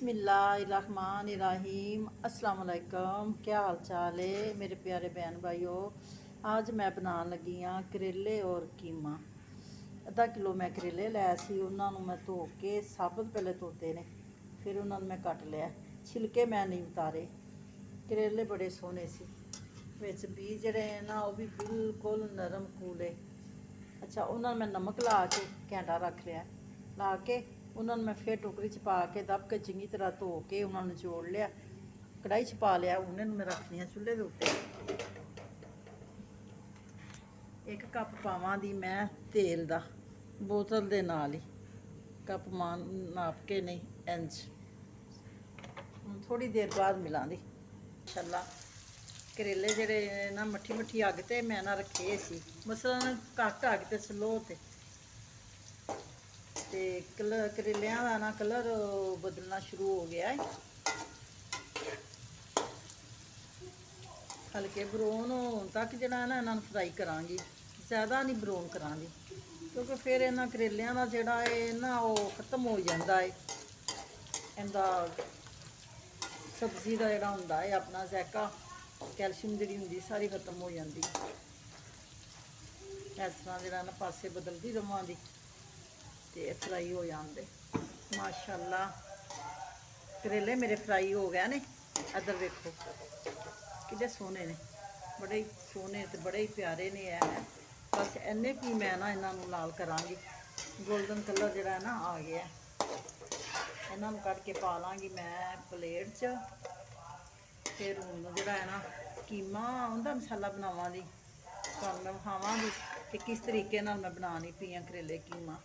बिस्मिल्लाहिर्रहमानिर्रहीम अस्सलाम वालेकुम। क्या हाल चाल है मेरे प्यारे बहन भाइयों। आज मैं बनाने लगी हाँ करेले और कीमा। आधा किलो मैं करेले लिया सी, उन्होंने मैं धो के साबुत पहले धोते ने, फिर उन्होंने मैं कट लिया, छिलके मैं नहीं उतारे। करेले बड़े सोहने सी, विच बीज जिहड़े ना वो भी बिल्कुल नरम कूले। अच्छा, उन्होंने मैं नमक ला के घंटा रख लिया, ला के उन्होंने मैं फिर टोकरी च पा के दब के चंगी तरह धो के उन्होंने जोड़ लिया, कढ़ाई च पा लिया। उन्हें मैं रखनी चूल्हे के उत्ते। एक कप पावांगी मैं तेल दा, बोतल दे नाल ही कप मान नाप के नहीं इंच। थोड़ी देर बाद मिलांगी छल्ला। करेले जेह्ड़े ना मट्ठी मट्ठी अग ते मैं ना रखे सी, मसलन घट्ट अग ते स्लो ते कलर करेलियां दा ना कलर बदलना शुरू हो गया है। हल्के ब्राउन होने तक जो है ना इन्होंने फ्राई करांगी, ज़्यादा नहीं ब्राउन करांगी, क्योंकि फिर इन्होंने करेलियां का जोड़ा है ना वो खत्म हो जाता है, इनका सब्जी का जोड़ा होंदा है अपना ज़ायका, कैल्शियम जी होंगी सारी खत्म हो जाती। इस तरह जो ना पासे बदलती रवांगी तो फ्राई हो जाते। माशाल्लाह करेले मेरे फ्राई हो गए ने। इधर देखो कितने सोहने ने, बड़े ही सोहने तो बड़े ही प्यारे ने है। बस इन्ने की मैं ना इन्हों लाल करांगी, गोल्डन कलर जोड़ा ना आ गया। इन्हों कट के पा लाँगी मैं प्लेट च। फिर हूँ जोड़ा है ना कीमा उनका मसाला बनावांगी, तुहानूं मैं विखावांगी कि किस तरीके नाल मैं बनानी पई आं करेले कीमा।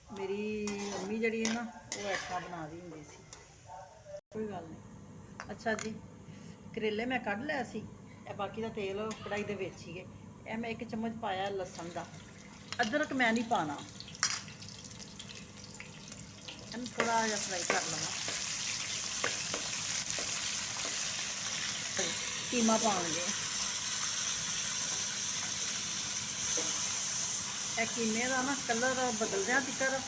मेरी मम्मी जी है ना वो ऐसा बना दी होंदी सी। कोई गल नहीं। अच्छा जी, करेले मैं कढ़ लिया सी, बाकी का तेल कढ़ाई दे विच ही है। मैं एक चम्मच पाया लसन का, अदरक मैं नहीं पाना, थोड़ा जहा फ्राई कर लवां। कीमा पाएंगे, कीमे का ना कलर बदलद्या तिकर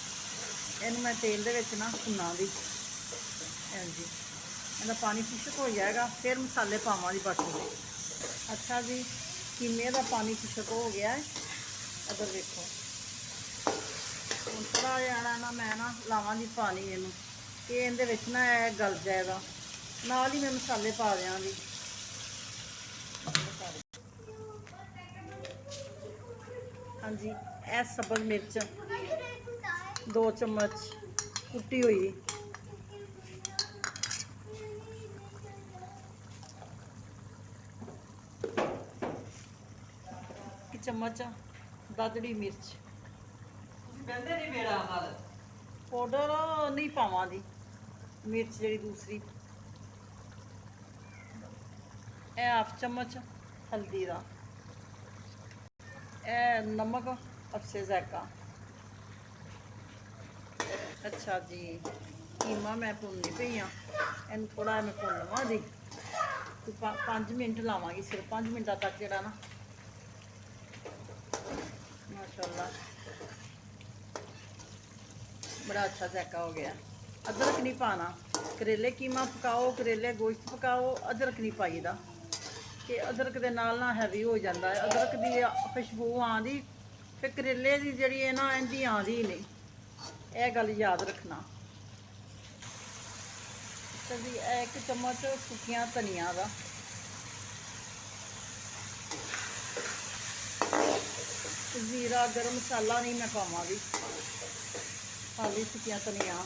इनू मैं तेल दे विच ना भुनांगी। जी इहदा पानी खुशक हो जाएगा, फिर मसाले पावांगी बाकी। अच्छा जी, कीमे का पानी खुशक हो गया है। अगर देखो थोड़ा जहा ना मैं ना लावांगी पानी इनू कि इहदे विच ना गल जाएगा, नाल ही मैं मसाले पा देंगी। हाँ जी, यह सब्ज़ मिर्च 2 चम्मच कुटी हुई, एक चम्मच दादड़ी मिर्च पाउडर नहीं पावांगी, मिर्च जी दूसरी, यह हाफ चम्मच हल्दी का, यह नमक अपने ज़ायका। अच्छा जी, कीमा मैं भुननी पई हाँ, इन थोड़ा मैं भुन लवांगी, 5 मिनट लावांगी, सिर्फ 5 मिनटा तक जोड़ा ना। माशाल्लाह बड़ा अच्छा ज़ायका हो गया। अदरक नहीं पाना, करेले कीमा पकाओ, करेले गोश्त पकाओ, अदरक नहीं पाईदा कि अदरक के नाल ना हैवी हो जाता है। अदरक की खुशबू आँदी फिर करेले की जी है ना इनकी आँदी ही नहीं, यह गल याद रखना। अच्छा जी, 1 चम्मच सुखिया धनिया का, जीरा गर्म मसाला नहीं मैं पावांगी, खाली सुखिया धनिया।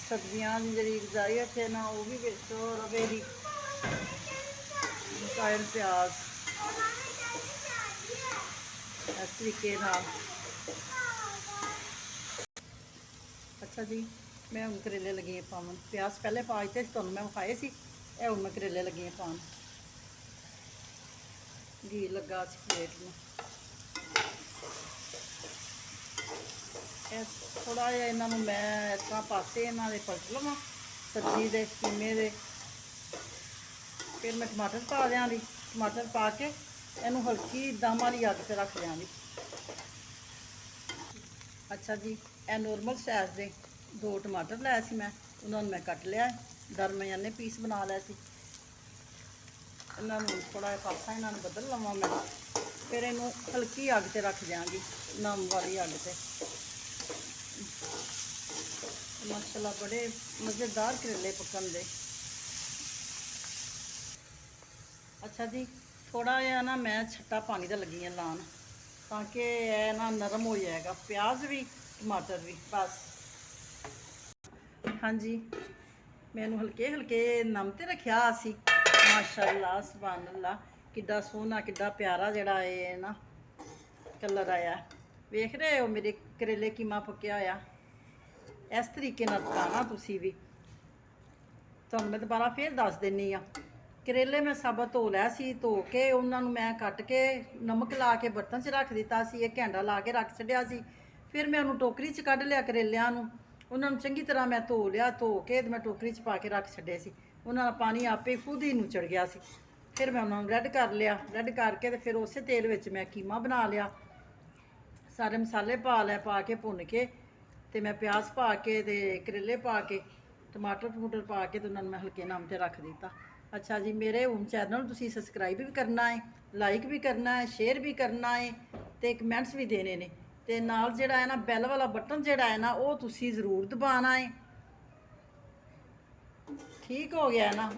सब्जियां की जी गजाइत है ना वो भी बिच रवे दी, कायल प्याज इस तरीके नाल। अच्छा जी, मैं हूँ करेले लगी पावन, प्याज पहले पा दिते तुहानूं मैं विखाए सी, हूँ मैं करेले लगी पान। घी लगा सी प्लेट में, थोड़ा जहा इन्हों मैं इस तरह पासे इन्हों के पलट लवां सब्जी के कीमे के। फिर मैं टमाटर पा देंगी, टमाटर पा के इनू हल्की दम वाली अग पर रख देंगी। ਅੱਛਾ ਜੀ, ਇਹ ਨੋਰਮਲ ਸਾਈਜ਼ ਦੇ 2 ਟਮਾਟਰ ਲਏ ਸੀ ਮੈਂ, ਉਹਨਾਂ ਨੂੰ ਮੈਂ ਕੱਟ ਲਿਆ, ਦਰਮਿਆਨੇ ਪੀਸ ਬਣਾ ਲਿਆ ਸੀ। ਇਹਨਾਂ ਨੂੰ ਥੋੜਾ ਜਿਹਾ ਪਾਸਾ ਇਹਨਾਂ ਨੂੰ ਬਦਲ ਲਵਾਂ ਮੈਂ, ਫਿਰ ਇਹਨੂੰ ਹਲਕੀ ਅੱਗ ਤੇ ਰੱਖ ਦਿਆਂਗੀ, ਨਮ ਵਾਲੀ ਅੱਗ ਤੇ। ਮਾਸ਼ਾਅੱਲਾ ਬੜੇ ਮਜ਼ੇਦਾਰ ਕਰੇਲੇ ਪੱਕਣ ਦੇ। ਅੱਛਾ ਜੀ, ਥੋੜਾ ਜਿਹਾ ਨਾ ਮੈਂ ਛੱਟਾ ਪਾਣੀ ਦਾ ਲੱਗੀ ਆ ਲਾਉਣ, ਤਾਂ ਕਿ ਇਹ ਨਾ ਨਰਮ ਹੋ ਜਾਏਗਾ, ਪਿਆਜ਼ ਵੀ ਟਮਾਟਰ ਵੀ। ਬਸ ਹਾਂਜੀ, ਮੈਨੂੰ ਹਲਕੇ ਹਲਕੇ ਨਮ ਤੇ ਰੱਖਿਆ ਸੀ। ਮਾਸ਼ਾਅੱਲਾ ਸੁਭਾਨ ਅੱਲਾ, ਕਿੱਡਾ ਸੋਹਣਾ ਕਿੱਡਾ ਪਿਆਰਾ ਜਿਹੜਾ ਇਹ ਨਾ ਕਲਰ ਆਇਆ। ਵੇਖ ਰਹੇ ਹੋ ਮੇਰੇ ਕਰੇਲੇ ਕਿਵੇਂ ਪੱਕਿਆ ਹੋਇਆ। ਇਸ ਤਰੀਕੇ ਨਾਲ ਪਕਾਣਾ ਤੁਸੀਂ ਵੀ। ਤੁਹਾਨੂੰ ਮੈਂ ਦੁਬਾਰਾ ਫੇਰ ਦੱਸ ਦਿੰਨੀ ਆ। ਕਰੇਲੇ ਮੈਂ ਸਾਬਤ ਧੋ ਲਿਆ ਸੀ, ਧੋ ਕੇ ਉਹਨਾਂ ਨੂੰ ਮੈਂ ਕੱਟ ਕੇ ਨਮਕ ਲਾ ਕੇ ਬਰਤਨ 'ਚ ਰੱਖ ਦਿੱਤਾ ਸੀ, 1 ਘੰਟਾ ਲਾ ਕੇ ਰੱਖ ਛੱਡਿਆ ਸੀ। ਫਿਰ ਮੈਂ ਉਹਨੂੰ ਟੋਕਰੀ 'ਚ ਕੱਢ ਲਿਆ ਕਰੇਲਿਆਂ ਨੂੰ, ਉਹਨਾਂ ਨੂੰ ਚੰਗੀ ਤਰ੍ਹਾਂ ਮੈਂ ਧੋ ਲਿਆ, ਧੋ ਕੇ ਮੈਂ ਟੋਕਰੀ 'ਚ ਪਾ ਕੇ ਰੱਖ ਛੱਡੇ ਸੀ। ਉਹਨਾਂ ਦਾ ਪਾਣੀ ਆਪੇ ਖੁਦ ਹੀ ਨੁਚੜ ਗਿਆ ਸੀ। ਫਿਰ ਮੈਂ ਉਹਨਾਂ ਨੂੰ ਰੈੱਡ ਕਰ ਲਿਆ, ਰੈੱਡ ਕਰਕੇ ਤੇ ਫਿਰ ਉਸੇ ਤੇਲ ਵਿੱਚ ਮੈਂ ਕੀਮਾ ਬਣਾ ਲਿਆ, ਸਾਰੇ ਮਸਾਲੇ ਪਾ ਲਏ, ਪਾ ਕੇ ਭੁੰਨ ਕੇ ਤੇ ਮੈਂ ਪਿਆਜ਼ ਪਾ ਕੇ ਤੇ ਕਰੇਲੇ ਪਾ ਕੇ ਟਮਾਟਰ ਟਮੂਟਰ ਪਾ ਕੇ ਤੇ ਉਹਨਾਂ ਨੂੰ ਮੈਂ ਹਲਕੇ ਨਮ ਤੇ ਰੱਖ ਦਿੱਤਾ। ਅੱਛਾ ਜੀ, ਮੇਰੇ ਹੁਣ ਚੈਨਲ ਨੂੰ ਤੁਸੀਂ ਸਬਸਕ੍ਰਾਈਬ ਵੀ ਕਰਨਾ ਹੈ, ਲਾਈਕ ਵੀ ਕਰਨਾ ਹੈ, ਸ਼ੇਅਰ ਵੀ ਕਰਨਾ ਹੈ ਤੇ ਕਮੈਂਟਸ ਵੀ ਦੇਣੇ ਨੇ, ਤੇ ਨਾਲ ਜਿਹੜਾ ਹੈ ਨਾ ਬੈਲ ਵਾਲਾ ਬਟਨ ਜਿਹੜਾ ਹੈ ਨਾ ਉਹ ਤੁਸੀਂ ਜ਼ਰੂਰ ਦਬਾਉਣਾ ਹੈ। ਠੀਕ ਹੋ ਗਿਆ ਨਾ।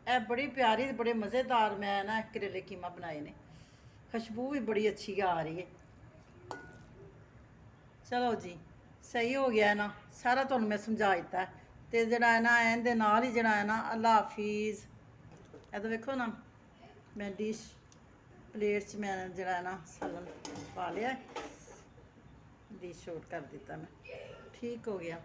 ਇਹ ਬੜੀ ਪਿਆਰੀ ਤੇ ਬੜੇ ਮਜ਼ੇਦਾਰ ਮੈਂ ਨਾ ਕਰੇਲੇ ਕੀਮਾ ਬਣਾਏ ਨੇ, ਖੁਸ਼ਬੂ ਵੀ ਬੜੀ ਅੱਛੀ ਆ ਰਹੀ ਹੈ। ਚਲੋ ਜੀ, ਸਹੀ ਹੋ ਗਿਆ ਨਾ, ਸਾਰਾ ਤੁਹਾਨੂੰ ਮੈਂ ਸਮਝਾ ਦਿੱਤਾ। ਤੇ ਜਿਹੜਾ ਹੈ ਨਾ ਇਹਦੇ ਨਾਲ ਹੀ ਜਿਹੜਾ ਹੈ ਨਾ ਅੱਲਾ ਹਾਫਿਜ਼। ਇਹ ਤਾਂ ਵੇਖੋ ਨਾ, ਮੈਂ ਡਿਸ਼ ਪਲੇਟ 'ਚ ਮੈਂ ਜਿਹੜਾ ਹੈ ਨਾ ਸਾਲਨ ਪਾ ਲਿਆ, ਡਿਸ਼ ਆਊਟ ਕਰ ਦਿੱਤਾ ਮੈਂ। ਠੀਕ ਹੋ ਗਿਆ।